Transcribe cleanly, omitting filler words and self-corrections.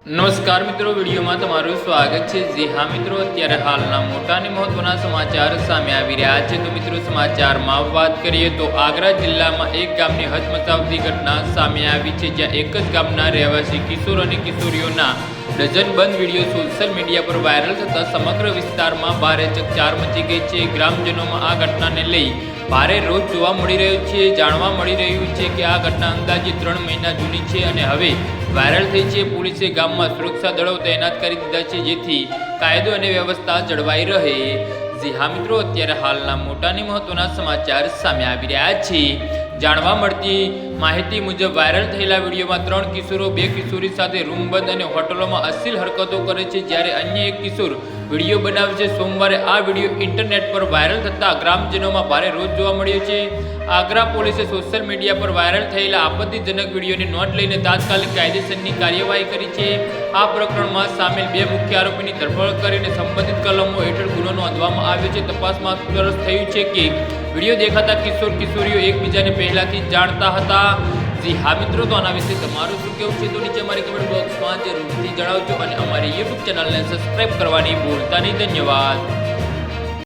નમસ્કાર મિત્રો, વિડીયોમાં તમારું સ્વાગત છે। જી હા મિત્રો, અત્યારે હાલના મોટા અને મહત્વના સમાચાર સામે આવી રહ્યા છે। તો મિત્રો, સમાચારમાં વાત કરીએ તો આગ્રા જિલ્લામાં એક ગામની હચમચાવતી ઘટના સામે આવી છે, જ્યાં એક જ ગામના રહેવાસી કિશોર અને કિશોરીઓના ડઝનબંધ વિડીયો સોશિયલ મીડિયા પર વાયરલ થતા સમગ્ર વિસ્તારમાં ભારે ચકચાર મચી ગઈ છે। ગ્રામજનોમાં આ ઘટનાને લઈ ભારે રોષ જોવા મળી રહ્યો છે। જાણવા મળી રહ્યું છે કે આ ઘટના અંદાજે 3 મહિના જૂની છે અને હવે વાયરલ થઈ છે। પોલીસે ગામમાં સુરક્ષા દળો તૈનાત કરી દીધા છે, જેથી કાયદો અને વ્યવસ્થા જળવાઈ રહે। જી હા મિત્રો, અત્યારે હાલના મોટા અને મહત્વના સમાચાર સામે આવી રહ્યા છે। જાણવા મળતી માહિતી મુજબ વાયરલ થયેલા વિડીયોમાં 3 કિશોરો 2 કિશોરી સાથે રૂમ બંધ અને હોટલોમાં અશ્લીલ હરકતો કરે છે, જ્યારે અન્ય એક કિશોર વિડીયો બનાવે છે। સોમવારે આ વિડીયો ઇન્ટરનેટ પર વાયરલ થતાં ગ્રામજનોમાં ભારે રોષ જોવા મળ્યો છે। આગ્રા પોલીસે સોશિયલ મીડિયા પર વાયરલ થયેલા આપત્તિજનક વિડીયોની નોંધ લઈને તાત્કાલિક કાયદેસરની કાર્યવાહી કરી છે। આ પ્રકરણમાં સામેલ 2 મુખ્ય આરોપીની ધરપકડ કરીને સંબંધિત કલમો હેઠળ ગુનો નોંધવામાં આવ્યો છે। તપાસમાં સ્પષ્ટ થયું છે કે વિડીયો દેખાતા કિશોર કિશોરીઓ એકબીજાને પહેલાથી જ જાણતા હતા। જી હા મિત્રો, તો આના વિશે તમારું શું કહેવું છે તો નીચે અમારી કમેન્ટ બોક્સમાં જરૂરથી જણાવજો અને અમારી YouTube ચેનલને સબસ્ક્રાઇબ કરવાની ભૂલતા નહીં। ધન્યવાદ।